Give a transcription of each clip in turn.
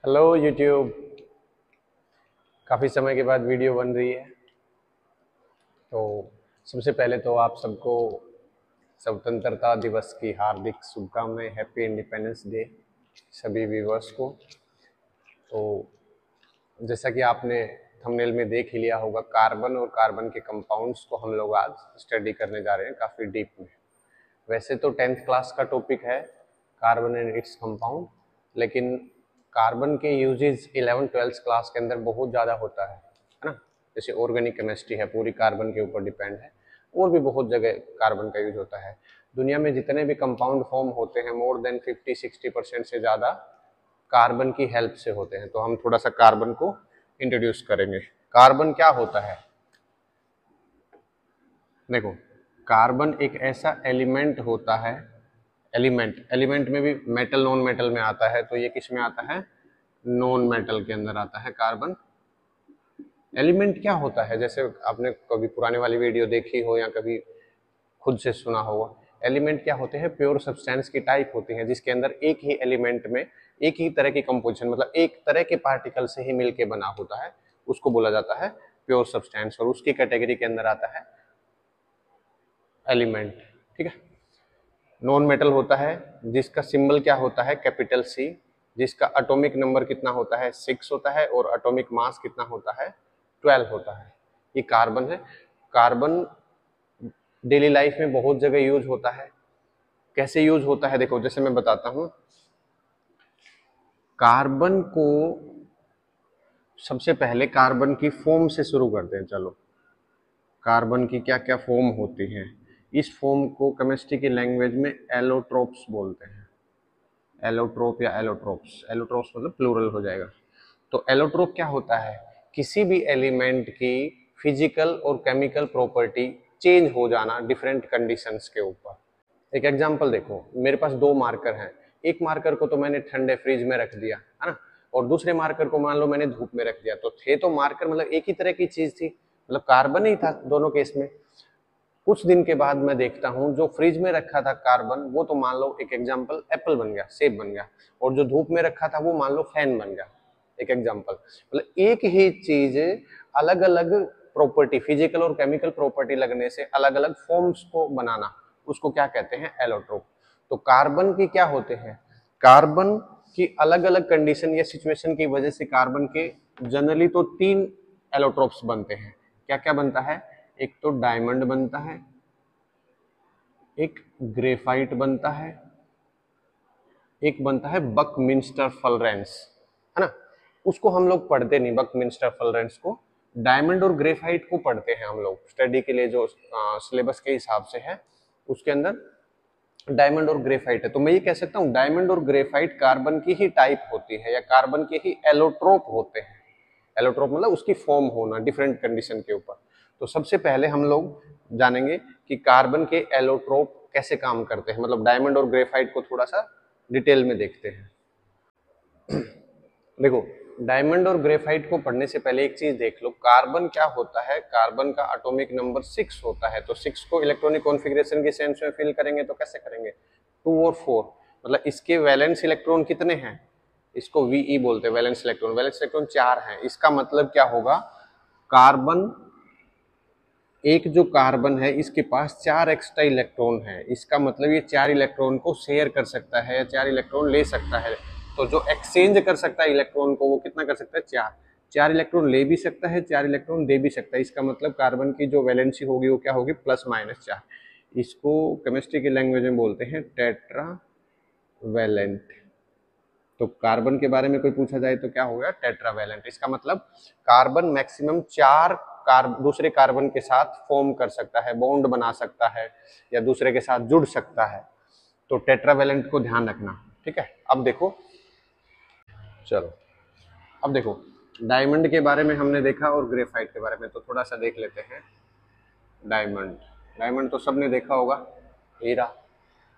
Hello YouTube. काफ़ी समय के बाद वीडियो बन रही है। तो सबसे पहले तो आप सबको स्वतंत्रता दिवस की हार्दिक शुभकामनाएं। हैप्पी इंडिपेंडेंस डे सभी व्यूवर्स को। तो जैसा कि आपने थंबनेल में देख ही लिया होगा, कार्बन और कार्बन के कंपाउंड्स को हम लोग आज स्टडी करने जा रहे हैं काफ़ी डीप में। वैसे तो 10th क्लास का टॉपिक है कार्बन एंड इट्स कंपाउंड, लेकिन कार्बन के यूजेस 11th-12th क्लास के अंदर बहुत ज़्यादा होता है ना। जैसे ऑर्गेनिक केमिस्ट्री है, पूरी कार्बन के ऊपर डिपेंड है। और भी बहुत जगह कार्बन का यूज होता है। दुनिया में जितने भी कंपाउंड फॉर्म होते हैं, मोर देन 50-60% से ज़्यादा कार्बन की हेल्प से होते हैं। तो हम थोड़ा सा कार्बन को इंट्रोड्यूस करेंगे। कार्बन क्या होता है? देखो, कार्बन एक ऐसा एलिमेंट होता है, एलिमेंट में भी मेटल नॉन मेटल में आता है। तो ये किस में आता है? नॉन मेटल के अंदर आता है कार्बन। एलिमेंट क्या होता है? जैसे आपने कभी पुराने वाली वीडियो देखी हो या कभी खुद से सुना होगा, एलिमेंट क्या होते हैं? प्योर सब्सटेंस की टाइप होती है, जिसके अंदर एक ही एलिमेंट में एक ही तरह की कंपोजिशन, मतलब एक तरह के पार्टिकल से ही मिलके बना होता है, उसको बोला जाता है प्योर सब्सटेंस। और उसकी कैटेगरी के अंदर आता है एलिमेंट। ठीक है। नॉन मेटल होता है जिसका सिंबल क्या होता है? कैपिटल सी, जिसका एटॉमिक नंबर कितना होता है? 6 होता है, और एटॉमिक मास कितना होता है? 12 होता है। ये कार्बन है। कार्बन डेली लाइफ में बहुत जगह यूज होता है। कैसे यूज होता है? देखो, जैसे मैं बताता हूं। कार्बन को सबसे पहले कार्बन की फॉर्म से शुरू करते हैं। चलो, कार्बन की क्या क्या फॉर्म होती हैं। इस फॉर्म को केमिस्ट्री की लैंग्वेज में एलोट्रोप्स बोलते हैं। एलोट्रोप या एलोट्रोप्स, एलोट्रोप्स मतलब प्लूरल हो जाएगा। तो एलोट्रोप क्या होता है? किसी भी एलिमेंट की फिजिकल और केमिकल प्रॉपर्टी चेंज हो जाना डिफरेंट कंडीशंस के ऊपर। एक एग्जांपल देखो, मेरे पास दो मार्कर हैं। एक मार्कर को तो मैंने ठंडे फ्रिज में रख दिया है ना, और दूसरे मार्कर को मान लो मैंने धूप में रख दिया। तो थे तो मार्कर, मतलब एक ही तरह की चीज थी, मतलब कार्बन ही था दोनों केस में। कुछ दिन के बाद मैं देखता हूँ जो फ्रिज में रखा था कार्बन, वो तो मान लो एक एग्जांपल एप्पल बन गया, सेब बन गया। और जो धूप में रखा था वो मान लो फैन बन गया। एक एग्जांपल, मतलब एक ही चीज अलग अलग प्रॉपर्टी, फिजिकल और केमिकल प्रॉपर्टी लगने से अलग अलग फॉर्म्स को बनाना, उसको क्या कहते हैं? एलोट्रोप। तो कार्बन की क्या होते हैं? कार्बन की अलग अलग कंडीशन या सिचुएशन की वजह से कार्बन के जनरली तो 3 एलोट्रोप्स बनते हैं। क्या क्या बनता है? एक तो डायमंड बनता है, एक ग्रेफाइट बनता है, एक बनता है बकमिंस्टर फलरेंस, है ना। उसको हम लोग पढ़ते नहीं, बकमिंस्टर फलरेंस को। डायमंड और ग्रेफाइट को पढ़ते हैं हम लोग स्टडी के लिए, जो सिलेबस के हिसाब से है उसके अंदर डायमंड और ग्रेफाइट है। तो मैं ये कह सकता हूँ डायमंड और ग्रेफाइट कार्बन की ही टाइप होती है, या कार्बन के ही एलोट्रोप होते हैं। एलोट्रोप मतलब उसकी फॉर्म होना डिफरेंट कंडीशन के ऊपर। तो सबसे पहले हम लोग जानेंगे कि कार्बन के एलोट्रोप कैसे काम करते हैं, मतलब डायमंड और ग्रेफाइट को थोड़ा सा डिटेल में देखते हैं। देखो, डायमंड और ग्रेफाइट को पढ़ने से पहले एक चीज देख लो, कार्बन क्या होता है? कार्बन का एटॉमिक नंबर 6 होता है। तो 6 को इलेक्ट्रॉनिक कॉन्फ़िगरेशन के सेंस में फिल करेंगे तो कैसे करेंगे? 2 और 4, मतलब इसके वैलेंस इलेक्ट्रॉन कितने हैं? इसको वीई बोलते हैं, वैलेंस इलेक्ट्रॉन। वैलेंस इलेक्ट्रॉन 4 हैं। इसका मतलब क्या होगा? कार्बन, एक जो कार्बन है इसके पास 4 एक्स्ट्रा इलेक्ट्रॉन है। इसका मतलब ये 4 इलेक्ट्रॉन को शेयर कर सकता है या 4 इलेक्ट्रॉन ले सकता है। तो जो एक्सचेंज कर सकता है इलेक्ट्रॉन को, वो कितना कर सकता है? 4 इलेक्ट्रॉन ले भी सकता है, 4 इलेक्ट्रॉन दे भी सकता है। इसका मतलब कार्बन की जो वैलेंसी होगी वो क्या होगी? +-4। इसको केमिस्ट्री की लैंग्वेज में बोलते हैं टेट्रा वैलेंट। तो कार्बन के बारे में कोई पूछा जाए तो क्या हो गया? टेट्रावैलेंट। इसका मतलब कार्बन मैक्सिमम 4 दूसरे कार्बन के साथ फॉर्म कर सकता है, बॉन्ड बना सकता है, या दूसरे के साथ जुड़ सकता है। तो टेट्रावैलेंट को ध्यान रखना। ठीक है। अब देखो, चलो अब देखो, डायमंड के बारे में हमने देखा और ग्रेफाइट के बारे में, तो थोड़ा सा देख लेते हैं डायमंड। डायमंड तो सबने देखा होगा, हीरा।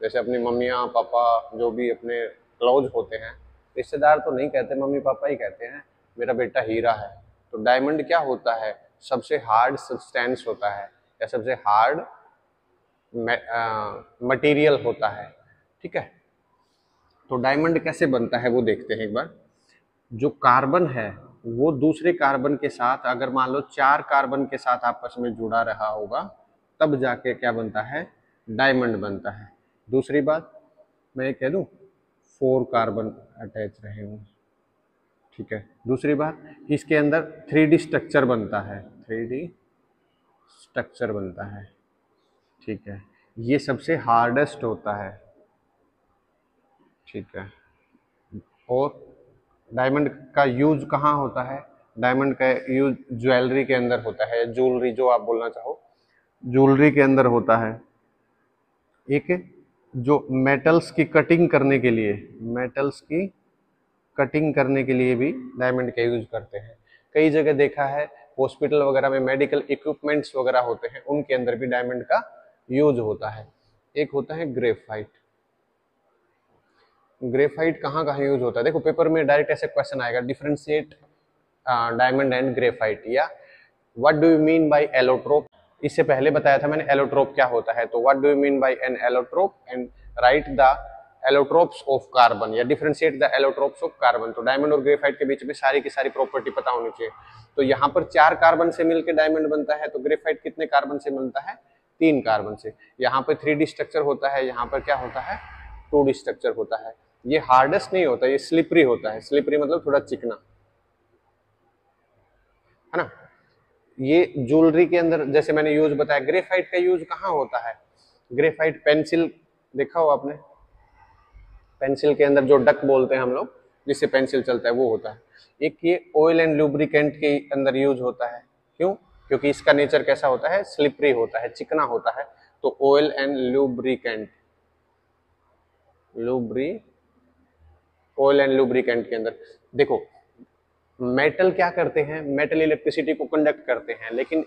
जैसे अपनी मम्मियाँ पापा जो भी अपने क्लोज होते हैं, रिश्तेदार तो नहीं कहते, मम्मी पापा ही कहते हैं मेरा बेटा हीरा है। तो डायमंड क्या होता है? सबसे हार्ड सब्सटेंस होता है, या सबसे हार्ड मटेरियल होता है। ठीक है। तो डायमंड कैसे बनता है वो देखते हैं एक बार। जो कार्बन है वो दूसरे कार्बन के साथ, अगर मान लो 4 कार्बन के साथ आपस में जुड़ा रहा होगा, तब जाके क्या बनता है, डायमंड बनता है। दूसरी बात मैं कह दूं, 4 कार्बन अटैच रहे हों, ठीक है। दूसरी बात इसके अंदर 3D स्ट्रक्चर बनता है, 3D स्ट्रक्चर बनता है, ठीक है। ये सबसे हार्डेस्ट होता है, ठीक है। और डायमंड का यूज कहाँ होता है, डायमंड का यूज ज्वेलरी के अंदर होता है, ज्वेलरी जो आप बोलना चाहो, ज्वेलरी के अंदर होता है। एक जो मेटल्स की कटिंग करने के लिए, मेटल्स की कटिंग करने के लिए भी डायमंड का यूज करते हैं। कई जगह देखा है हॉस्पिटल वगैरह में मेडिकल इक्विपमेंट्स वगैरह होते हैं, उनके अंदर भी डायमंड का यूज होता है। एक होता है ग्रेफाइट। ग्रेफाइट कहाँ कहाँ यूज होता है, देखो पेपर में डायरेक्ट ऐसे क्वेश्चन आएगा, डिफरेंशिएट डायमंड एंड ग्रेफाइट, या what do you mean bye allotrope. इससे पहले बताया था मैंने एलोट्रोप क्या होता है, तो what do you mean by an allotrope and write the allotropes of carbon, या differentiate the allotropes of carbon. तो डायमंड और ग्रेफाइट के बीच में सारी की सारी प्रॉपर्टी पता होनी चाहिए। तो यहाँ पर 4 कार्बन से मिलकर डायमंड बनता है, तो ग्रेफाइट कितने कार्बन से बनता है, 3 कार्बन से। यहाँ पर 3D स्ट्रक्चर होता है, यहाँ पर क्या होता है, 2D स्ट्रक्चर होता है। ये हार्डेस्ट नहीं होता, ये स्लिपरी होता है। स्लिपरी मतलब थोड़ा चिकना, है ना। ये ज्वेलरी के अंदर जैसे मैंने यूज बताया, ग्रेफाइट का यूज कहाँ होता है, ग्रेफाइट पेंसिल देखा हो आपने, पेंसिल के अंदर जो डक बोलते हैं हम लोग, जिससे पेंसिल चलता है, वो होता है। एक ये ऑयल एंड लुब्रिकेंट के अंदर यूज होता है, क्यों, क्योंकि इसका नेचर कैसा होता है, स्लिपरी होता है, चिकना होता है। तो oil and lubricant, oil and lubricant के अंदर देखो, मेटल क्या करते हैं, मेटल इलेक्ट्रिसिटी को कंडक्ट करते हैं, लेकिन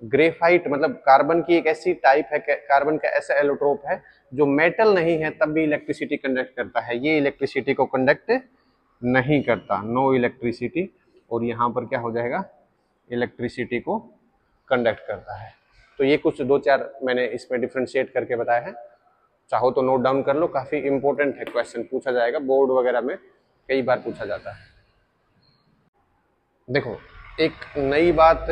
ग्रेफाइट मतलब कार्बन की एक ऐसी टाइप है, कार्बन का ऐसा एलोट्रोप है जो मेटल नहीं है तब भी इलेक्ट्रिसिटी कंडक्ट करता है, ये इलेक्ट्रिसिटी को कंडक्ट नहीं करता, नो इलेक्ट्रिसिटी। और यहाँ पर क्या हो जाएगा, इलेक्ट्रिसिटी को कंडक्ट करता है। तो ये कुछ 2-4 मैंने इसमें डिफ्रेंशिएट करके बताया है, चाहो तो नोट डाउन कर लो, काफी इंपॉर्टेंट है, क्वेश्चन पूछा जाएगा बोर्ड वगैरह में, कई बार पूछा जाता है। देखो एक नई बात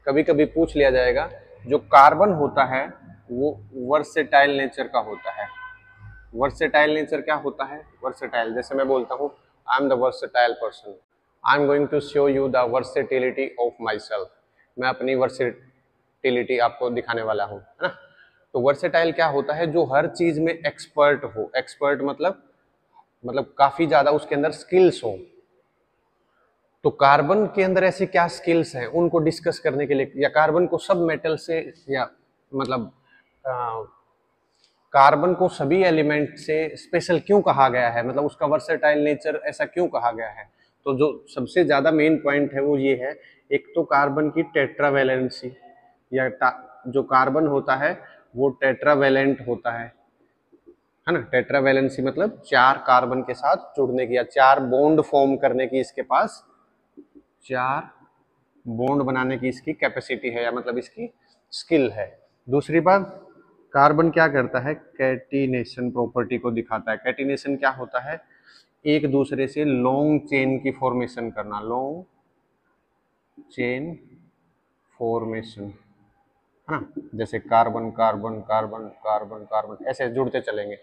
कभी कभी पूछ लिया जाएगा, जो कार्बन होता है वो वर्सेटाइल नेचर का होता है। वर्सेटाइल नेचर क्या होता है, वर्सेटाइल जैसे मैं बोलता हूँ, I am the versatile person, I am going to show you the versatility of myself, मैं अपनी वर्सेटिलिटी आपको दिखाने वाला हूँ, है ना। तो वर्सेटाइल क्या होता है, जो हर चीज में एक्सपर्ट हो, एक्सपर्ट मतलब काफी ज्यादा उसके अंदर स्किल्स हो। तो कार्बन के अंदर ऐसे क्या स्किल्स हैं उनको डिस्कस करने के लिए, या कार्बन को सब मेटल से, या मतलब कार्बन को सभी एलिमेंट से स्पेशल क्यों कहा गया है, मतलब उसका वर्सेटाइल नेचर ऐसा क्यों कहा गया है। तो जो सबसे ज्यादा मेन पॉइंट है वो ये है, एक तो कार्बन की टेट्रावैलेंसी, या जो कार्बन होता है वो टेट्रावैलेंट होता है ना। टेट्रावैलेंसी मतलब 4 कार्बन के साथ जुड़ने की, या 4 बॉन्ड फॉर्म करने की इसके पास 4 बॉन्ड बनाने की इसकी कैपेसिटी है, या मतलब इसकी स्किल है। दूसरी बात, कार्बन क्या करता है, कैटिनेशन प्रॉपर्टी को दिखाता है। कैटिनेशन क्या होता है, एक दूसरे से लॉन्ग चेन की फॉर्मेशन करना, लॉन्ग चेन फॉर्मेशन, है ना। जैसे carbon carbon carbon carbon carbon ऐसे जुड़ते चलेंगे,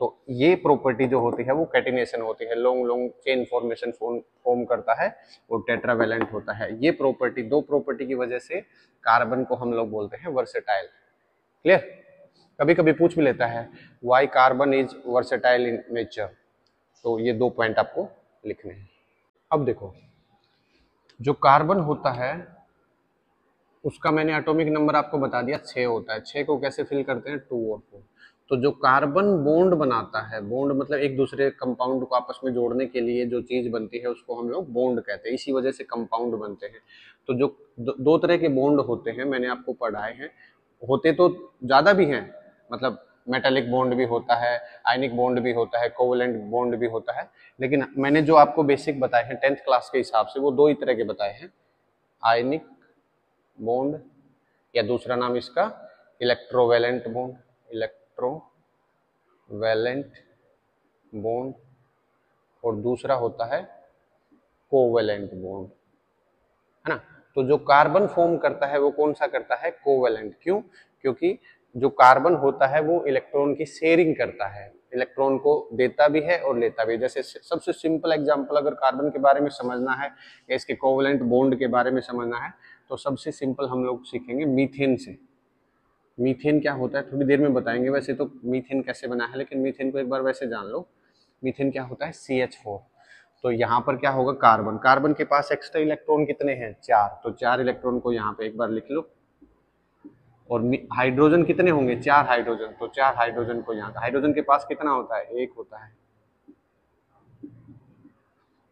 तो ये प्रॉपर्टी जो होती है वो कैटिनेशन होती है, long long chain formation form करता है, वो टेट्रावैलेंट होता है। ये प्रॉपर्टी, 2 प्रॉपर्टी की वजह से कार्बन को हम लोग बोलते हैं वर्सेटाइल। क्लियर। कभी कभी पूछ भी लेता है why carbon is versatile in nature, तो ये 2 पॉइंट आपको लिखने हैं। अब देखो जो कार्बन होता है उसका मैंने एटॉमिक नंबर आपको बता दिया 6 होता है। 6 को कैसे फिल करते हैं, 2 और 4। तो जो कार्बन बॉन्ड बनाता है, बॉन्ड मतलब एक दूसरे कंपाउंड को आपस में जोड़ने के लिए जो चीज बनती है उसको हम लोग बॉन्ड कहते हैं, इसी वजह से कंपाउंड बनते हैं। तो जो 2 तरह के बॉन्ड होते हैं मैंने आपको पढ़ाए हैं, होते तो ज्यादा भी हैं, मतलब मेटालिक बॉन्ड भी होता है, आयनिक बॉन्ड भी होता है, कोवलेंट बॉन्ड भी होता है, लेकिन मैंने जो आपको बेसिक बताए हैं 10th क्लास के हिसाब से वो 2 ही तरह के बताए हैं, आयनिक बॉन्ड, या दूसरा नाम इसका इलेक्ट्रोवैलेंट बॉन्ड, इलेक्ट्रोवैलेंट बॉन्ड, और दूसरा होता है कोवेलेंट बॉन्ड, है ना। तो जो कार्बन फॉर्म करता है वो कौन सा करता है, कोवेलेंट। क्यों, क्योंकि जो कार्बन होता है वो इलेक्ट्रॉन की शेयरिंग करता है, इलेक्ट्रॉन को देता भी है और लेता भी है। जैसे सबसे सिंपल एग्जांपल अगर कार्बन के बारे में समझना है या इसके कोवेलेंट बॉन्ड के बारे में समझना है तो सबसे सिंपल हम लोग सीखेंगे मीथेन से। मीथेन क्या होता है थोड़ी देर में बताएंगे, वैसे तो मीथेन कैसे बना है, लेकिन मीथेन को एक बार वैसे जान लो। मीथेन क्या होता है, CH4। तो यहाँ पर क्या होगा, कार्बन, कार्बन के पास एक्स्ट्रा इलेक्ट्रॉन कितने हैं, 4, तो 4 इलेक्ट्रॉन को यहाँ पे एक बार लिख लो। और हाइड्रोजन कितने होंगे, 4 हाइड्रोजन, तो 4 हाइड्रोजन को यहाँ, हाइड्रोजन के पास कितना होता है, 1 होता है।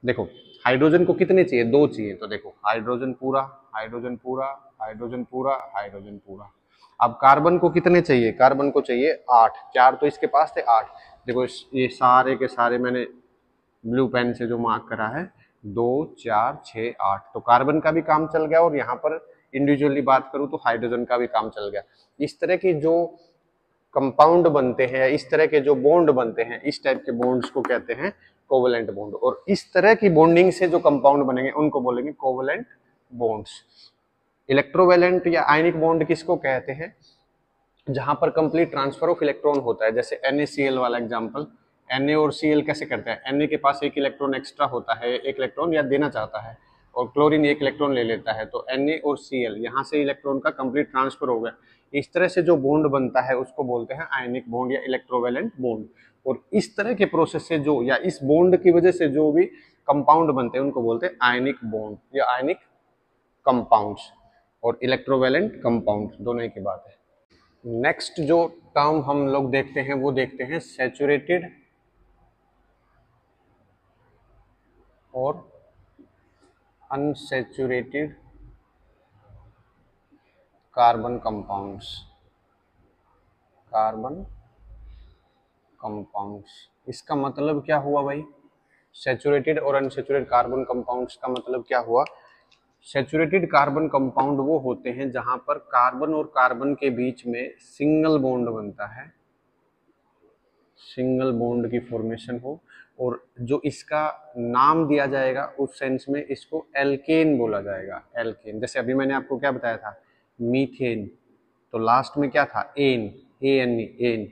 देखो हाइड्रोजन को कितने चाहिए, 2 चाहिए, तो देखो हाइड्रोजन पूरा, हाइड्रोजन पूरा, हाइड्रोजन पूरा, हाइड्रोजन पूरा। अब कार्बन को कितने चाहिए, कार्बन को चाहिए 8, 4 तो इसके पास थे, 8। देखो ये सारे के सारे मैंने ब्लू पेन से जो मार्क करा है, 2 4 6 8, तो कार्बन का भी काम चल गया, और यहाँ पर इंडिविजुअली बात करूँ तो हाइड्रोजन का भी काम चल गया। इस तरह की जो कंपाउंड बनते हैं, इस तरह के जो बॉन्ड बनते हैं, इस टाइप के बॉन्ड्स को कहते हैं कोवेलेंट बॉन्ड। और इस तरह की बॉन्डिंग से जो कंपाउंड बनेंगे उनको बोलेंगे कोवेलेंट बॉन्ड्स। इलेक्ट्रोवेलेंट या आयनिक बॉन्ड किसको कहते हैं, जहां पर कंप्लीट ट्रांसफर ऑफ इलेक्ट्रॉन होता है। जैसे NaCl वाला एग्जांपल, Na और Cl कैसे करते हैं, Na के पास 1 इलेक्ट्रॉन एक्स्ट्रा होता है, 1 इलेक्ट्रॉन या देना चाहता है, और क्लोरीन 1 इलेक्ट्रॉन ले लेता है, तो Na और Cl यहाँ से इलेक्ट्रॉन का कंप्लीट ट्रांसफर हो गया। इस तरह से जो बॉन्ड बनता है उसको बोलते हैं आयनिक बॉन्ड या इलेक्ट्रोवेलेंट बॉन्ड। और इस तरह के प्रोसेस से जो, या इस बॉन्ड की वजह से जो भी कंपाउंड बनते हैं उनको बोलते हैं आयनिक बॉन्ड या आयनिक कंपाउंड्स। और इलेक्ट्रोवेलेंट कंपाउंड दोनों की बात है। नेक्स्ट जो टर्म हम लोग देखते हैं वो देखते हैं सैचुरेटेड और unsaturated carbon compounds. Carbon compounds, इसका मतलब क्या हुआ भाई, सैचुरेटेड और अनसैचुरेटेड कार्बन कंपाउंड्स का मतलब क्या हुआ। सैचुरेटेड कार्बन कंपाउंड वो होते हैं जहां पर कार्बन और कार्बन के बीच में सिंगल बॉन्ड बनता है, सिंगल बॉन्ड की फॉर्मेशन हो, और जो इसका नाम दिया जाएगा उस सेंस में इसको एल्केन बोला जाएगा, एल्केन। जैसे अभी मैंने आपको क्या बताया था, मीथेन, तो लास्ट में क्या था, एन, एन,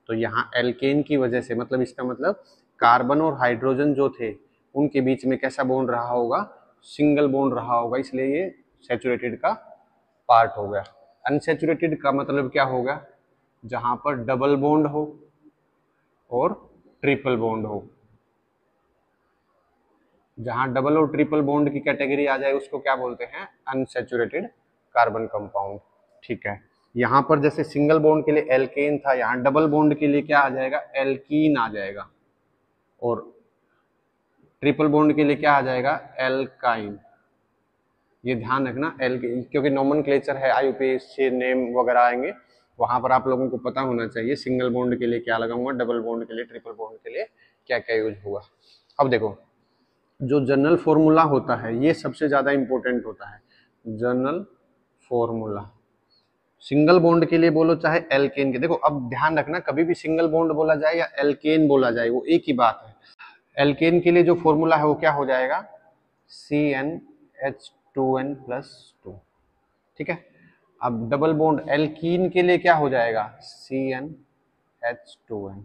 तो यहाँ एल्केन की वजह से, मतलब इसका मतलब कार्बन और हाइड्रोजन जो थे उनके बीच में कैसा बॉन्ड रहा होगा, सिंगल बॉन्ड रहा होगा, इसलिए ये सैचुरेटेड का पार्ट हो गया। अनसैचुरेटेड का मतलब क्या होगा, जहां पर डबल बॉन्ड हो और ट्रिपल बॉन्ड हो। जहां डबल और ट्रिपल बॉन्ड की कैटेगरी आ जाए उसको क्या बोलते हैं, अनसैचुरेटेड कार्बन कंपाउंड। ठीक है, यहां पर जैसे सिंगल बॉन्ड के लिए एल्केन था, यहां डबल बॉन्ड के लिए क्या आ जाएगा, एल्कीन आ जाएगा, और ट्रिपल बॉन्ड के लिए क्या आ जाएगा, एल्काइन। ये ध्यान रखना, क्योंकि नोमेनक्लेचर है, IUPAC नेम वगैरह आएंगे, वहां पर आप लोगों को पता होना चाहिए सिंगल बॉन्ड के लिए क्या लगाऊंगा, डबल बॉन्ड के लिए, ट्रिपल बॉन्ड के लिए क्या क्या यूज हुआ। अब देखो जो जनरल फॉर्मूला होता है ये सबसे ज्यादा इंपॉर्टेंट होता है, जनरल फॉर्मूला। सिंगल बॉन्ड के लिए बोलो चाहे एल्केन के, देखो अब ध्यान रखना, कभी भी सिंगल बॉन्ड बोला जाए या एल्केन बोला जाए वो एक ही बात है। एल्केन के लिए जो फॉर्मूला है वो क्या हो जाएगा, CnH2n+2। ठीक है, अब डबल बॉन्ड एल्कीन के लिए क्या हो जाएगा, CnH2n,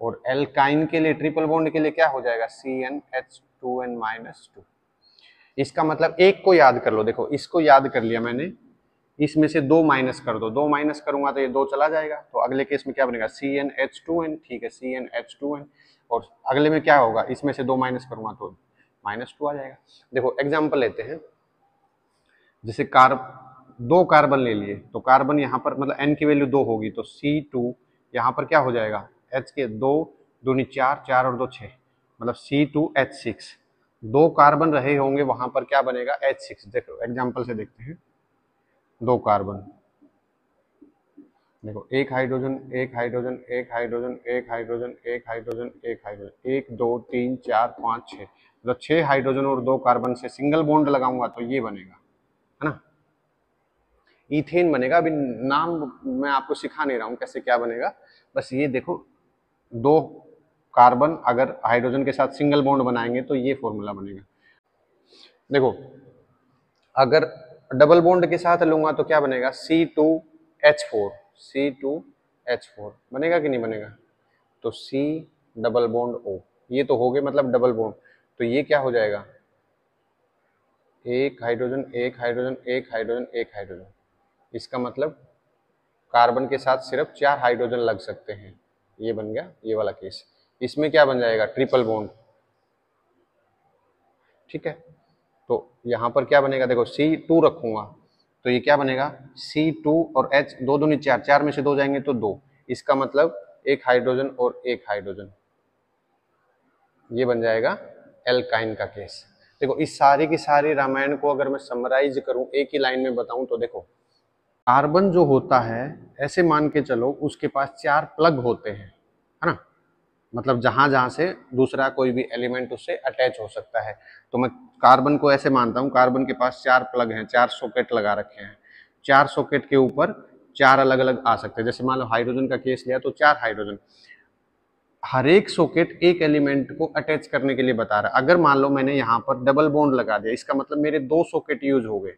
और एल्काइन के लिए, ट्रिपल बॉन्ड के लिए क्या हो जाएगा, CnH2n-2। इसका मतलब एक को याद कर लो, देखो इसको याद कर लिया मैंने, इसमें से 2 माइनस कर दो, 2 माइनस करूंगा तो ये 2 चला जाएगा, तो अगले केस में क्या बनेगा, CnH2n। ठीक है, CnH2n, और अगले में क्या होगा, इसमें से 2 माइनस करूंगा तो -2 आ जाएगा। देखो एग्जाम्पल लेते हैं, जैसे 2 कार्बन ले लिए, तो कार्बन यहाँ पर मतलब n की वैल्यू 2 होगी, तो C2 यहाँ पर क्या हो जाएगा, H के 2 दूनी 4, 4 और 2 6, मतलब C2H6। 2 कार्बन रहे होंगे वहां पर क्या बनेगा, H6। देखो एग्जाम्पल से देखते हैं, 2 कार्बन, देखो एक हाइड्रोजन, एक हाइड्रोजन, एक हाइड्रोजन, एक हाइड्रोजन, एक हाइड्रोजन, एक हाइड्रोजन, 1 2 3 4 5 6, मतलब 6 हाइड्रोजन और 2 कार्बन से सिंगल बॉन्ड लगाऊंगा तो ये बनेगा, है ना, इथेन बनेगा। अभी नाम मैं आपको सिखा नहीं रहा हूं कैसे क्या बनेगा, बस ये देखो 2 कार्बन अगर हाइड्रोजन के साथ सिंगल बॉन्ड बनाएंगे तो ये फॉर्मूला बनेगा। देखो अगर डबल बॉन्ड के साथ लूंगा तो क्या बनेगा, C2H4, C2H4 बनेगा कि नहीं बनेगा, तो C डबल बॉन्ड O, ये तो हो गए मतलब डबल बॉन्ड, तो ये क्या हो जाएगा, एक हाइड्रोजन एक हाइड्रोजन एक हाइड्रोजन एक हाइड्रोजन, इसका मतलब कार्बन के साथ सिर्फ 4 हाइड्रोजन लग सकते हैं, ये बन गया ये वाला केस। इसमें क्या बन जाएगा, ट्रिपल बॉन्ड, ठीक है। तो यहां पर क्या बनेगा, देखो C2 रखूंगा तो ये क्या बनेगा, C2 और H, दो दूनी चार, चार में से दो जाएंगे तो दो, इसका मतलब एक हाइड्रोजन और एक हाइड्रोजन, ये बन जाएगा एल्काइन का केस। देखो इस सारी की सारी रामायण को अगर मैं समराइज करूं एक ही लाइन में बताऊं तो देखो, कार्बन जो होता है ऐसे मान के चलो उसके पास 4 प्लग होते हैं, है ना, मतलब जहां जहां से दूसरा कोई भी एलिमेंट उससे अटैच हो सकता है। तो मैं कार्बन को ऐसे मानता हूं, कार्बन के पास 4 प्लग हैं, 4 सॉकेट लगा रखे हैं, 4 सॉकेट के ऊपर 4 अलग अलग आ सकते हैं। जैसे मान लो हाइड्रोजन का केस लिया तो 4 हाइड्रोजन, हर एक सॉकेट एक एलिमेंट को अटैच करने के लिए बता रहा है। अगर मान लो मैंने यहाँ पर डबल बॉन्ड लगा दिया, इसका मतलब मेरे 2 सॉकेट यूज हो गए,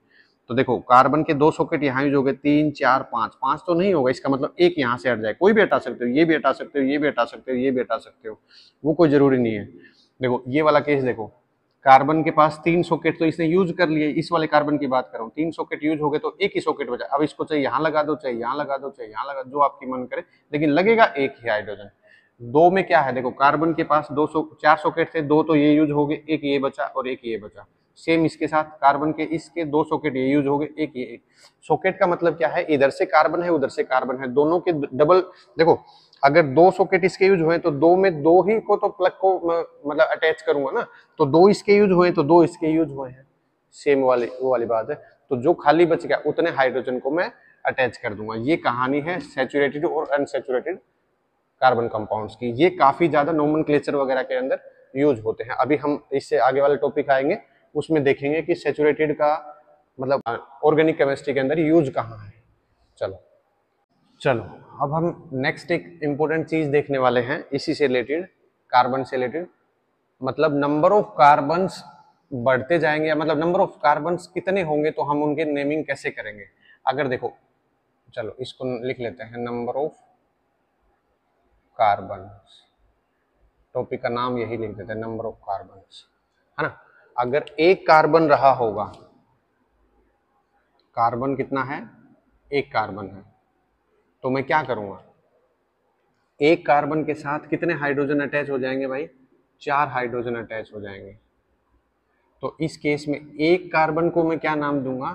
तो देखो कार्बन के 2 सॉकेट यहाँ यूज हो गए, 3 4 5, 5 तो नहीं होगा, इसका मतलब एक यहाँ से हट जाए, कोई भी हटा सकते हो, ये भी हटा सकते हो, ये भी हटा सकते हो, ये भी हटा सकते हो, वो कोई जरूरी नहीं है। देखो ये वाला केस देखो, कार्बन के पास 3 सॉकेट तो इसने यूज कर लिए, इस वाले कार्बन की बात कर रहा हूँ, 3 सॉकेट यूज हो गए तो एक ही सॉकेट बचा, अब इसको चाहिए यहाँ लगा दो, चाहिए यहाँ लगा दो, चाहिए यहाँ लगा दो, जो आपकी मन करे, लेकिन लगेगा एक ही हाइड्रोजन। दो में क्या है, देखो कार्बन के पास 4 सॉकेट थे, 2 तो ये यूज हो गए, एक ये बचा और एक ये बचा। सेम इसके साथ कार्बन के इसके 2 सॉकेट ये यूज हो गए, एक ये। सॉकेट का मतलब क्या है, इधर से कार्बन है उधर से कार्बन है, दोनों के डबल, देखो अगर 2 सॉकेट इसके यूज हुए तो 2 में 2 ही को तो प्लग को मतलब अटैच करूंगा ना, तो 2 इसके यूज हुए तो 2 इसके यूज हुए हैं, सेम वाली वो वाली बात है। तो जो खाली बच गया उतने हाइड्रोजन को मैं अटैच कर दूंगा। ये कहानी है सैचुरेटेड और अनसैचुरेटेड कार्बन कंपाउंड्स की, ये काफी ज्यादा नोमेनक्लेचर वगैरह के अंदर यूज होते हैं। अभी हम इससे आगे वाले टॉपिक आएंगे उसमें देखेंगे कि सैचुरेटेड का मतलब ऑर्गेनिक केमिस्ट्री के अंदर यूज कहाँ है। चलो चलो अब हम नेक्स्ट एक इंपॉर्टेंट चीज देखने वाले हैं इसी से रिलेटेड, कार्बन से रिलेटेड, मतलब नंबर ऑफ कार्बन्स बढ़ते जाएंगे, या मतलब नंबर ऑफ कार्बन्स कितने होंगे तो हम उनके नेमिंग कैसे करेंगे। अगर देखो चलो इसको लिख लेते हैं, नंबर ऑफ कार्बन, टॉपिक का नाम यही लिख देते हैं, नंबर ऑफ कार्बन, है ना। अगर एक कार्बन रहा होगा, कार्बन कितना है, एक कार्बन है, तो मैं क्या करूंगा, एक कार्बन के साथ कितने हाइड्रोजन अटैच हो जाएंगे भाई, 4 हाइड्रोजन अटैच हो जाएंगे। तो इस केस में एक कार्बन को मैं क्या नाम दूंगा,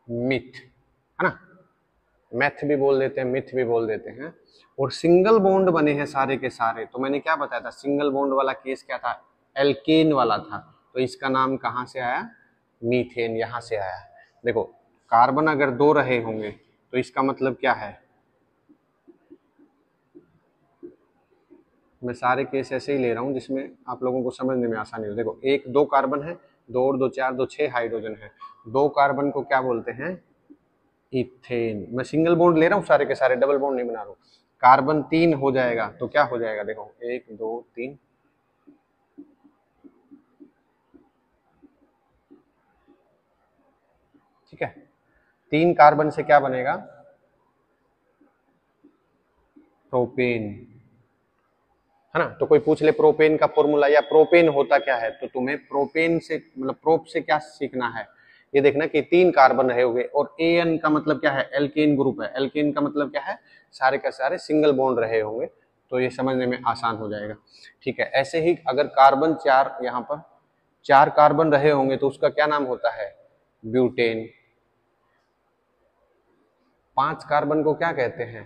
मिथ, है ना, मैथ भी बोल देते हैं, मिथ भी बोल देते हैं। और सिंगल बॉन्ड बने हैं सारे के सारे, तो मैंने क्या बताया था, सिंगल बॉन्ड वाला केस क्या था, एल्केन वाला था, तो इसका नाम कहां से आया, मीथेन, यहां से आया। देखो कार्बन अगर 2 रहे होंगे तो इसका मतलब क्या है, मैं सारे केस ऐसे ही ले रहा हूं जिसमें आप लोगों को समझने में आसानी हो। देखो एक 2 कार्बन है, 2 और 2 4, 2 6 हाइड्रोजन है, 2 कार्बन को क्या बोलते हैं, इथेन। मैं सिंगल बॉन्ड ले रहा हूँ सारे के सारे, डबल बॉन्ड नहीं बना रहा हूँ। कार्बन 3 हो जाएगा तो क्या हो जाएगा, देखो 1 2 3, ठीक है, 3 कार्बन से क्या बनेगा, प्रोपेन, है ना। तो कोई पूछ ले प्रोपेन का फॉर्मूला या प्रोपेन होता क्या है, तो तुम्हें प्रोपेन से मतलब प्रोप से क्या सीखना है, ये देखना कि 3 कार्बन रहे हुए, और एन का मतलब क्या है, एल्केन ग्रुप है, एल्केन का मतलब क्या है, सारे के सारे सिंगल बॉन्ड रहे होंगे, तो ये समझने में आसान हो जाएगा। ठीक है, ऐसे ही अगर कार्बन 4, यहाँ पर 4 कार्बन रहे होंगे तो उसका क्या नाम होता है, ब्यूटेन। 5 कार्बन को क्या कहते हैं,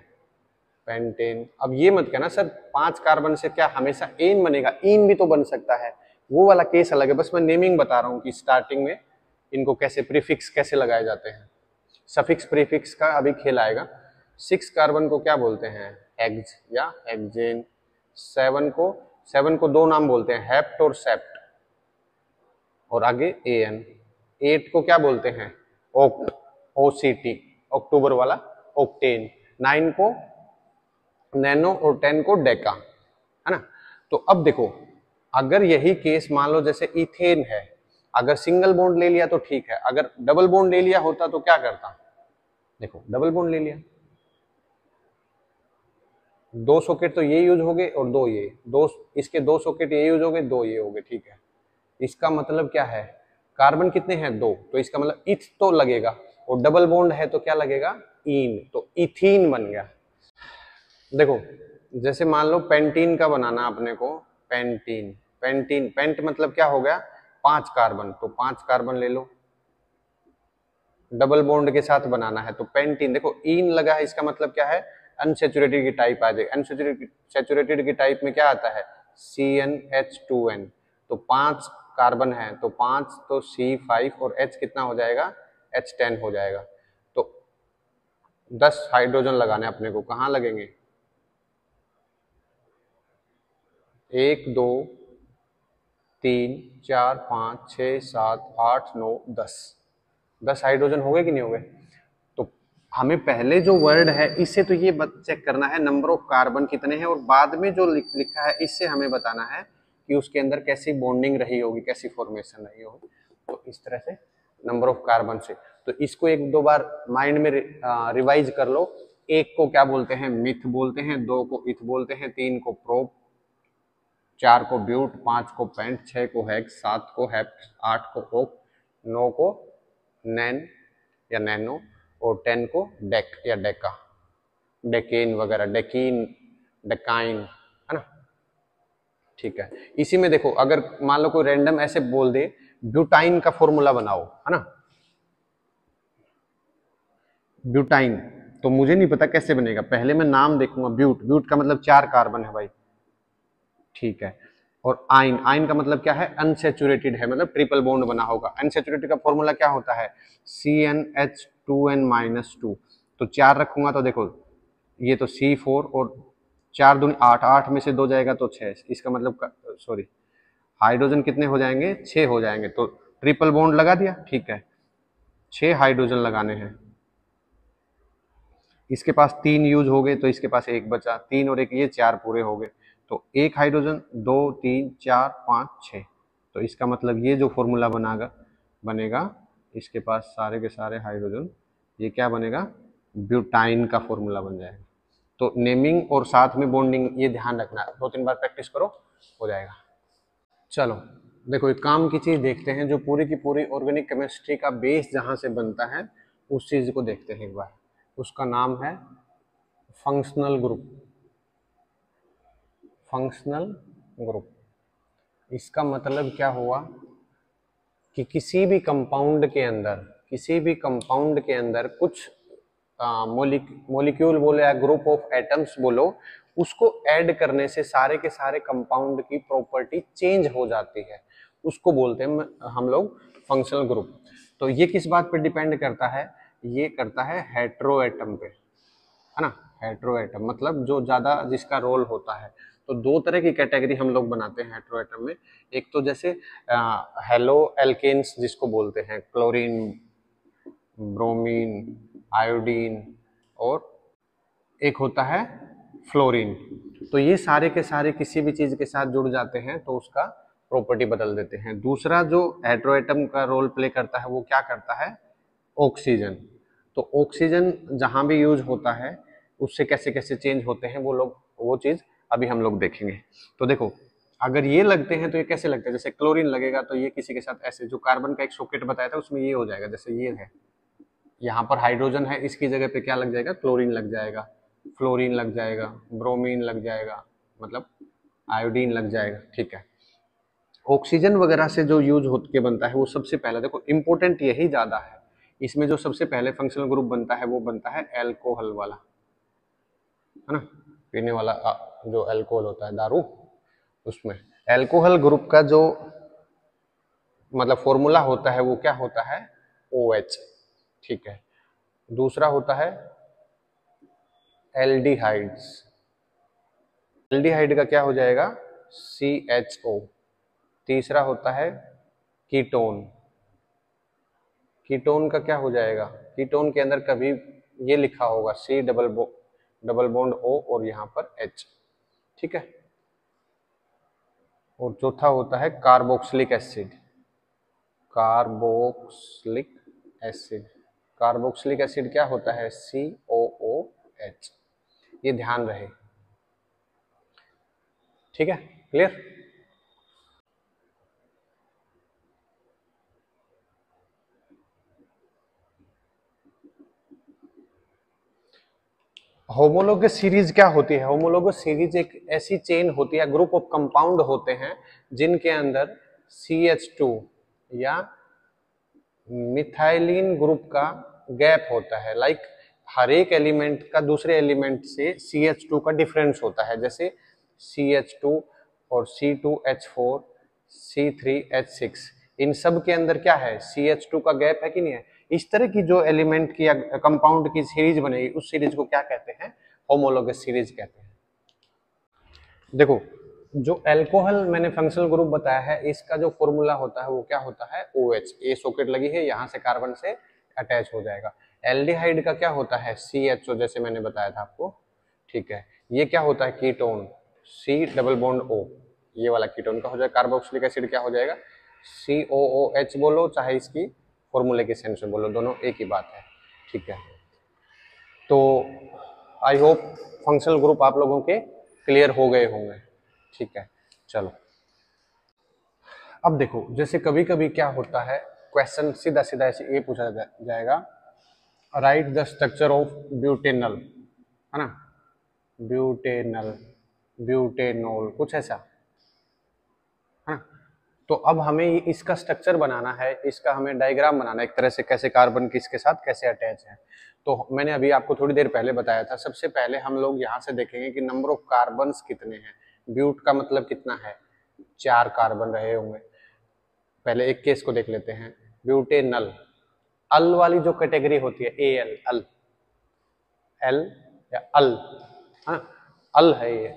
पेंटेन। अब ये मत कहना सर 5 कार्बन से क्या हमेशा एन बनेगा, इन भी तो बन सकता है, वो वाला केस अलग है, बस मैं नेमिंग बता रहा हूँ कि स्टार्टिंग में इनको कैसे प्रीफिक्स कैसे लगाए जाते हैं, सफिक्स प्रीफिक्स का अभी खेल आएगा। 6 कार्बन को क्या बोलते हैं, हेक्स या हेक्सेन। 7 को 2 नाम बोलते हैं, हेप्ट और सेप्ट, और आगे एन। 8 को क्या बोलते हैं, ओक्ट, OCT, अक्टूबर वाला, ओक्टेन। 9 को नैनो और 10 को डेका, है ना। तो अब देखो अगर यही केस मान लो जैसे इथेन है, अगर सिंगल बॉन्ड ले लिया तो ठीक है, अगर डबल बॉन्ड ले लिया होता तो क्या करता, देखो डबल बॉन्ड ले लिया, दो सॉकेट तो ये यूज हो गए और दो ये, दो इसके दो सॉकेट ये यूज हो गए, दो ये हो गए, ठीक है। इसका मतलब क्या है, कार्बन कितने हैं, दो, तो इसका मतलब इथ तो लगेगा, और डबल बॉन्ड है तो क्या लगेगा, इन, तो इथीन बन गया। देखो जैसे मान लो पेंटीन का बनाना अपने को, पेंटीन, पेंटीन, पेंट मतलब क्या हो गया, 5 कार्बन, तो 5 कार्बन ले लो, डबल बॉन्ड के साथ बनाना है तो पेंटीन, देखो इन लगा है, इसका मतलब क्या है, अनसेचुरेटेड की टाइप आ जाएगी, अनसेचुरेटेड की टाइप में क्या आता है, CnH2n, तो 5 कार्बन है तो 5 तो C5 और H कितना हो जाएगा, H10 हो जाएगा। तो 10 हाइड्रोजन लगाने अपने को, कहाँ लगेंगे, 1 2 3 4 5 6 7 8 9 10 हाइड्रोजन हो गए कि नहीं हो गए। तो हमें पहले जो वर्ड है इससे तो ये चेक करना है नंबर ऑफ कार्बन कितने हैं, और बाद में जो लिखा है इससे हमें बताना है कि उसके अंदर कैसी बॉन्डिंग रही होगी, कैसी फॉर्मेशन रही होगी। तो इस तरह से नंबर ऑफ कार्बन से, तो इसको एक दो बार माइंड में रिवाइज कर लो। एक को क्या बोलते हैं, मिथ बोलते हैं, दो को इथ बोलते हैं, तीन को प्रोप, 4 को ब्यूट, 5 को पेंट, 6 को हेक्स, 7 को हेप्ट, 8 को ओक, 9 को नैन या नैनो, और 10 को डेक या डेका, डेकेन वगैरह, डेकीन, डेकाइन, है ना, ठीक है। इसी में देखो अगर मान लो कोई रैंडम ऐसे बोल दे ब्यूटाइन का फॉर्मूला बनाओ, है ना, ब्यूटाइन, तो मुझे नहीं पता कैसे बनेगा, पहले मैं नाम देखूंगा, ब्यूट, ब्यूट का मतलब 4 कार्बन है भाई, ठीक है। और आइन, आइन का मतलब क्या है, अनसेचुरेटेड है, मतलब ट्रिपल बॉन्ड बना होगा। अनसेचुरेटेड का फॉर्मूला क्या होता है, CnH2n-2, तो 4 रखूंगा तो देखो ये तो C4 और 4 दूनी 8, 8 में से 2 जाएगा तो 6, इसका मतलब सॉरी हाइड्रोजन कितने हो जाएंगे, 6 हो जाएंगे, तो ट्रिपल बॉन्ड लगा दिया, ठीक है, 6 हाइड्रोजन लगाने हैं। इसके पास 3 यूज हो गए तो इसके पास 1 बचा, 3 और 1 ये 4 पूरे हो गए, तो 1 हाइड्रोजन, 2 3 4 5 6, तो इसका मतलब ये जो फॉर्मूला बनेगा इसके पास सारे के सारे हाइड्रोजन, ये क्या बनेगा, ब्यूटाइन का फॉर्मूला बन जाएगा। तो नेमिंग और साथ में बॉन्डिंग ये ध्यान रखना, 2-3 बार प्रैक्टिस करो हो जाएगा। चलो देखो एक काम की चीज देखते हैं, जो पूरी की पूरी ऑर्गेनिक केमिस्ट्री का बेस जहां से बनता है उस चीज को देखते हैं एक बार। उसका नाम है फंक्शनल ग्रुप, फंक्शनल ग्रुप। इसका मतलब क्या हुआ कि किसी भी कंपाउंड के अंदर, किसी भी कंपाउंड के अंदर कुछ मॉलिक्यूल बोलो या ग्रुप ऑफ एटम्स बोलो, उसको ऐड करने से सारे के सारे कंपाउंड की प्रॉपर्टी चेंज हो जाती है, उसको बोलते हैं हम लोग फंक्शनल ग्रुप। तो ये किस बात पे डिपेंड करता है, ये करता है हेटेरो एटम पे, है ना, हेटेरो एटम मतलब जो ज्यादा जिसका रोल होता है। तो दो तरह की कैटेगरी हम लोग बनाते हैं हेटेरो एटम में, एक तो जैसे हेलो एल्केन्स जिसको बोलते हैं, क्लोरीन, ब्रोमीन, आयोडीन, और एक होता है फ्लोरीन। तो ये सारे के सारे किसी भी चीज के साथ जुड़ जाते हैं तो उसका प्रॉपर्टी बदल देते हैं। दूसरा जो हेटेरो एटम का रोल प्ले करता है वो क्या करता है, ऑक्सीजन। तो ऑक्सीजन जहां भी यूज होता है उससे कैसे कैसे चेंज होते हैं वो चीज अभी हम लोग देखेंगे। तो देखो अगर ये लगते हैं तो ये कैसे लगते हैं, जैसे क्लोरीन लगेगा तो ये किसी के साथ ऐसे, जो कार्बन का एक सॉकेट बताया था उसमें ये हो जाएगा, जैसे ये है, यहाँ पर हाइड्रोजन है, इसकी जगह पे क्या लग जाएगा, क्लोरीन लग जाएगा, फ्लोरीन लग जाएगा, ब्रोमीन लग जाएगा, मतलब आयोडीन लग जाएगा, ठीक है। ऑक्सीजन वगैरह से जो यूज हो के बनता है वो सबसे पहले, देखो इंपॉर्टेंट यही ज्यादा है, इसमें जो सबसे पहले फंक्शनल ग्रुप बनता है वो बनता है एल्कोहल वाला, है ना, पीने वाला जो अल्कोहल होता है दारू, उसमें एल्कोहल ग्रुप का जो मतलब फॉर्मूला होता है वो क्या होता है, OH, ठीक है। दूसरा होता है एल्डिहाइड्स, एल्डिहाइड का क्या हो जाएगा, CHO। तीसरा होता है कीटोन, कीटोन का क्या हो जाएगा, कीटोन के अंदर कभी ये लिखा होगा C डबल बॉन्ड O और यहाँ पर H, ठीक है। और चौथा होता है carboxylic acid, carboxylic acid. Carboxylic acid क्या होता है? COOH। ये ध्यान रहे, ठीक है, क्लियर। होमोलोगस सीरीज क्या होती है? होमोलोगस सीरीज एक ऐसी चेन होती है, ग्रुप ऑफ कंपाउंड होते हैं जिनके अंदर CH2 या मिथाइलिन ग्रुप का गैप होता है। लाइक हर एक एलिमेंट का दूसरे एलिमेंट से CH2 का डिफरेंस होता है, जैसे CH2 और C2H4 C3H6, इन सब के अंदर क्या है? CH2 का गैप है कि नहीं है? इस तरह की जो एलिमेंट की या कंपाउंड की सीरीज बनेगी उस सीरीज को क्या कहते हैं? होमोलोगस सीरीज कहते हैं। देखो, जो अल्कोहल मैंने फंक्शनल ग्रुप बताया है, इसका जो फॉर्मूला होता है वो क्या होता है? OH। ए सॉकेट लगी है, यहाँ से कार्बन से अटैच हो जाएगा। एल्डिहाइड का क्या होता है? CHO, जैसे मैंने बताया था आपको, ठीक है। ये क्या होता है? Ketone, C double bond O, ये वाला कीटोन का हो जाएगा। कार्बोक्सिलिक एसिड क्या हो जाएगा? COOH बोलो चाहे इसकी फॉर्मूले के सेंस में बोलो, दोनों एक ही बात है, ठीक है। तो आई होप फंक्शनल ग्रुप आप लोगों के क्लियर हो गए होंगे, ठीक है। चलो अब देखो, जैसे कभी कभी क्या होता है, क्वेश्चन सीधा सीधा ऐसे ये पूछा जाएगा, right the structure of butanal, है ना, ब्यूटेनल, ब्यूटेनॉल, कुछ ऐसा, है ना। तो अब हमें इसका स्ट्रक्चर बनाना है, इसका हमें डायग्राम बनाना है एक तरह से, कैसे कार्बन किसके साथ कैसे अटैच है। तो मैंने अभी आपको थोड़ी देर पहले बताया था, सबसे पहले हम लोग यहाँ से देखेंगे कि नंबर ऑफ कार्बन्स कितने हैं। ब्यूट का मतलब कितना है? 4 कार्बन रहे होंगे। पहले एक केस को देख लेते हैं, ब्यूटेनल। अल वाली जो कैटेगरी होती है, AL, अल, एल या अल, हाँ, अल है ये,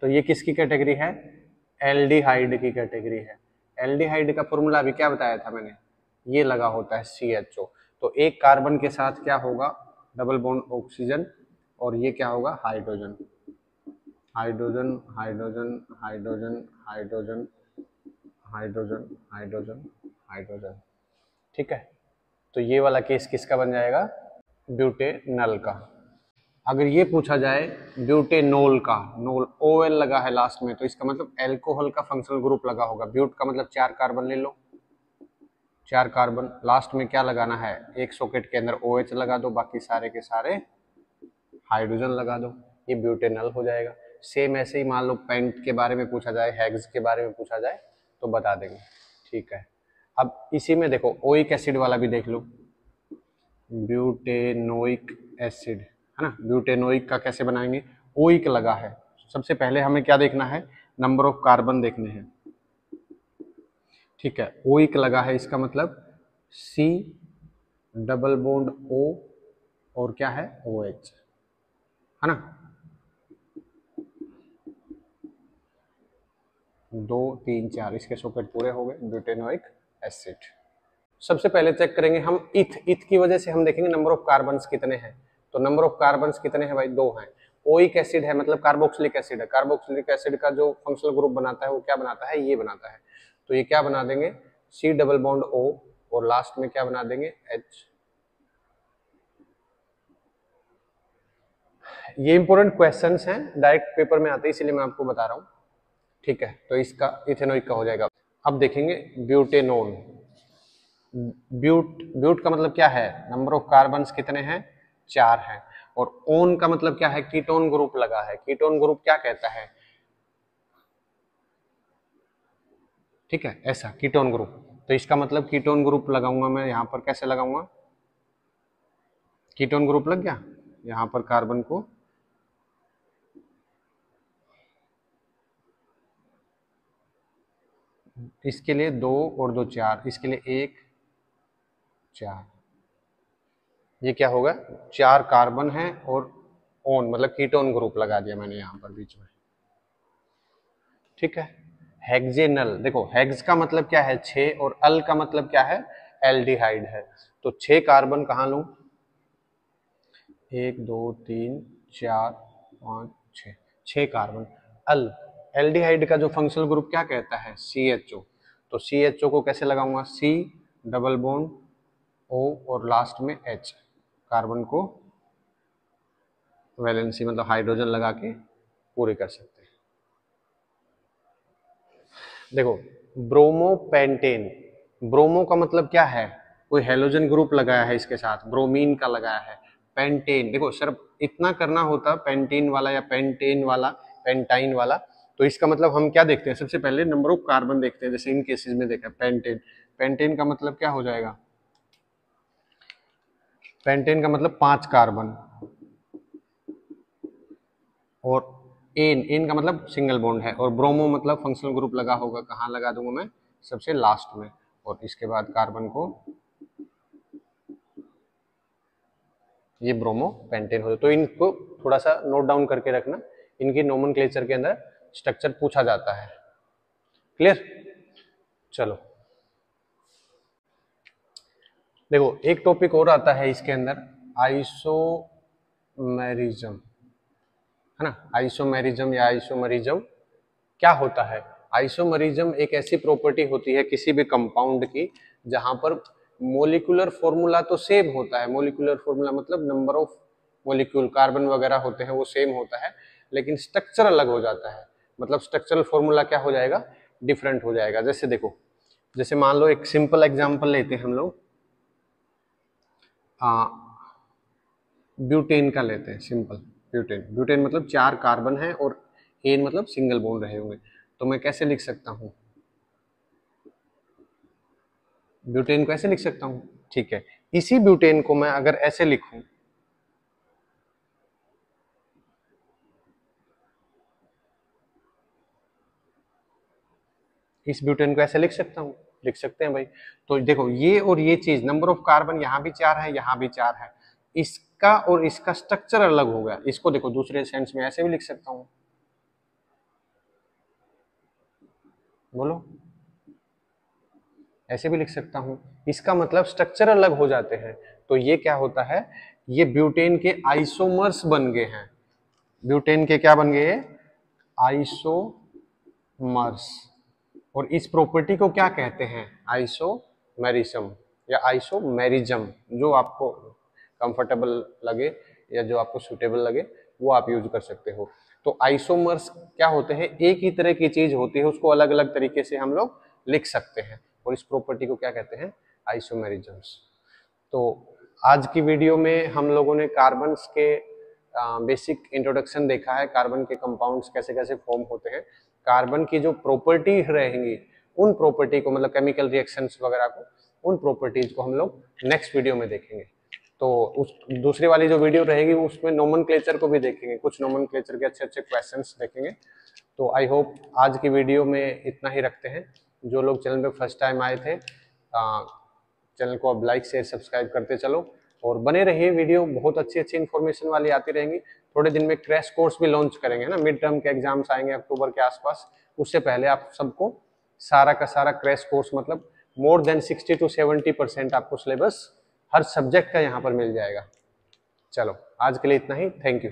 तो ये किसकी कैटेगरी है? एल्डिहाइड की कैटेगरी है। एल्डिहाइड का फॉर्मूला अभी क्या बताया था मैंने? ये लगा होता है CHO। तो एक कार्बन के साथ क्या होगा? डबल बॉन्ड ऑक्सीजन, और ये क्या होगा? Hydrogen, hydrogen, hydrogen, hydrogen, hydrogen, hydrogen, hydrogen, hydrogen, ठीक है। तो ये वाला केस किसका बन जाएगा? ब्यूटेनल का। अगर ये पूछा जाए ब्यूटेनोल का, नोल OL लगा है लास्ट में, तो इसका मतलब एल्कोहल का फंक्शनल ग्रुप लगा होगा। ब्यूट का मतलब 4 कार्बन ले लो, 4 कार्बन, लास्ट में क्या लगाना है? एक सॉकेट के अंदर OH लगा दो, बाकी सारे के सारे हाइड्रोजन लगा दो, ये ब्यूटेनल हो जाएगा। सेम ऐसे ही मान लो पेंट के बारे में पूछा जाए, हैग्स के बारे में पूछा जाए तो बता देंगे, ठीक है। अब इसी में देखो ओइक एसिड वाला भी देख लो, ब्यूटेनोइक एसिड, है ना। ब्यूटेनोइक का कैसे बनाएंगे? ओइक लगा है, सबसे पहले हमें क्या देखना है? नंबर ऑफ कार्बन देखने हैं, ठीक है। ओइक लगा है, इसका मतलब C डबल बॉन्ड O और क्या है? OH, है ना। 2 3 4 इसके सॉकेट पूरे हो गए, ब्यूटेनोइक एसिड। सबसे पहले चेक करेंगे हम इथ की वजह से हम देखेंगे नंबर ऑफ कार्बन्स कितने हैं। तो नंबर ऑफ कार्बन्स कितने हैं भाई? 2 हैं। ओइक एसिड है मतलब कार्बोक्सिलिक एसिड है। कार्बोक्सिलिक एसिड का जो फंक्शनल ग्रुप बनाता है वो क्या बनाता है? ये बनाता है। तो ये क्या बना देंगे? C डबल बॉन्ड O और लास्ट में क्या बना देंगे? H। ये इंपॉर्टेंट क्वेश्चंस हैं, डायरेक्ट पेपर में आते हैं, इसीलिए मैं आपको बता रहा हूँ, ठीक है। तो इसका इथेनोइक का हो जाएगा। अब देखेंगे ब्यूटेनोल। ब्यूट का मतलब क्या है? नंबर ऑफ कार्बन्स कितने हैं? 4 हैं। और ओन का मतलब क्या है? कीटोन ग्रुप लगा है। कीटोन ग्रुप क्या कहता है? ठीक है, ऐसा कीटोन ग्रुप। तो इसका मतलब कीटोन ग्रुप लगाऊंगा मैं यहाँ पर, कैसे लगाऊंगा? कीटोन ग्रुप लग गया यहाँ पर कार्बन को, इसके लिए 2 और 2 4, इसके लिए 1 4, ये क्या होगा? 4 कार्बन है और ओन मतलब कीटोन ग्रुप लगा दिया मैंने यहाँ पर बीच में, ठीक है। हेक्सेनल, देखो हेक्स का मतलब क्या है? 6, और अल का मतलब क्या है? एल्डिहाइड है। तो 6 कार्बन कहाँ लूं? 1 2 3 4 5 6, 6 कार्बन। अल, एल्डिहाइड का जो फंक्शनल ग्रुप क्या कहता है? CHO। तो CHO को कैसे लगाऊंगा? C डबल बॉन्ड O और लास्ट में H, कार्बन को वैलेंसी मतलब हाइड्रोजन लगा के पूरे कर सकते हैं। देखो ब्रोमोपेंटेन, ब्रोमो का मतलब क्या है, कोई हेलोजन ग्रुप लगाया है इसके साथ, ब्रोमीन का लगाया है। पेंटेन, देखो सिर्फ इतना करना होता पेंटेन वाला या पेंटेन वाला, पेंटाइन वाला, तो इसका मतलब हम क्या देखते हैं, सबसे पहले नंबर ऑफ कार्बन देखते हैं। जैसे इन केसेस में देखा पेंटेन, पेंटेन का मतलब क्या हो जाएगा, पेंटेन का मतलब 5 कार्बन, और एन का मतलब सिंगल बॉन्ड है, और ब्रोमो मतलब फंक्शनल ग्रुप लगा होगा, कहाँ लगा दूंगा मैं, सबसे लास्ट में, और इसके बाद कार्बन को ये ब्रोमो पेंटेन हो। तो इनको थोड़ा सा नोट डाउन करके रखना, इनकी नोमेनक्लेचर के अंदर स्ट्रक्चर पूछा जाता है। क्लियर, चलो देखो एक टॉपिक और आता है इसके अंदर, आइसोमेरिज्म, है ना। आइसोमेरिज्म या आइसोमरिज्म क्या होता है, आइसोमरिज्म एक ऐसी प्रॉपर्टी होती है किसी भी कंपाउंड की जहां पर मोलिकुलर फॉर्मूला तो सेम होता है, मोलिकुलर फॉर्मूला मतलब नंबर ऑफ मोलिक्यूल कार्बन वगैरह होते हैं वो सेम होता है, लेकिन स्ट्रक्चर अलग हो जाता है, मतलब स्ट्रक्चरल फॉर्मूला क्या हो जाएगा, डिफरेंट हो जाएगा। जैसे देखो, जैसे मान लो एक सिंपल एग्जांपल लेते हैं हम लोग, ब्यूटेन का लेते हैं, सिंपल ब्यूटेन, ब्यूटेन मतलब 4 कार्बन है और एन मतलब सिंगल बॉन्ड रहे होंगे, तो मैं कैसे लिख सकता हूं, ब्यूटेन को ऐसे लिख सकता हूं, ठीक है। इसी ब्यूटेन को मैं अगर ऐसे लिखूं, इस ब्यूटेन को ऐसे लिख सकता हूं, लिख सकते हैं भाई। तो देखो ये और ये चीज, नंबर ऑफ कार्बन यहां भी 4 है, यहां भी 4 है, इसका और इसका स्ट्रक्चर अलग हो गया। इसको देखो दूसरे सेंस में ऐसे भी लिख सकता हूं, बोलो, ऐसे भी लिख सकता हूं, इसका मतलब स्ट्रक्चर अलग हो जाते हैं। तो ये क्या होता है, ये ब्यूटेन के आइसोमर्स बन गए हैं, ब्यूटेन के क्या बन गए, आइसोमर्स। और इस प्रॉपर्टी को क्या कहते हैं, आइसोमेरिज्म या आइसोमेरिज्म, जो आपको कंफर्टेबल लगे या जो आपको सुटेबल लगे वो आप यूज कर सकते हो। तो आइसोमर्स क्या होते हैं, एक ही तरह की चीज होती है, उसको अलग अलग तरीके से हम लोग लिख सकते हैं, और इस प्रॉपर्टी को क्या कहते हैं, आइसोमेरिज्म्स। तो आज की वीडियो में हम लोगों ने कार्बन्स के बेसिक इंट्रोडक्शन देखा है, कार्बन के कंपाउंड्स कैसे कैसे फॉर्म होते हैं, कार्बन की जो प्रॉपर्टी रहेंगी उन प्रॉपर्टी को, मतलब केमिकल रिएक्शंस वगैरह को, उन प्रॉपर्टीज को हम लोग नेक्स्ट वीडियो में देखेंगे। तो उस दूसरी वाली जो वीडियो रहेगी उसमें नोमेनक्लेचर को भी देखेंगे, कुछ नोमेनक्लेचर के अच्छे अच्छे क्वेश्चंस देखेंगे। तो आई होप आज की वीडियो में इतना ही रखते हैं। जो लोग चैनल पे फर्स्ट टाइम आए थे, चैनल को अब लाइक शेयर सब्सक्राइब करते चलो और बने रहिए, वीडियो बहुत अच्छी अच्छी इन्फॉर्मेशन वाली आती रहेंगी। थोड़े दिन में क्रैश कोर्स भी लॉन्च करेंगे ना, मिड टर्म के एग्जाम्स आएंगे अक्टूबर के आसपास, उससे पहले आप सबको सारा का सारा क्रैश कोर्स, मतलब मोर देन 60 to 70% आपको सिलेबस हर सब्जेक्ट का यहाँ पर मिल जाएगा। चलो आज के लिए इतना ही, थैंक यू।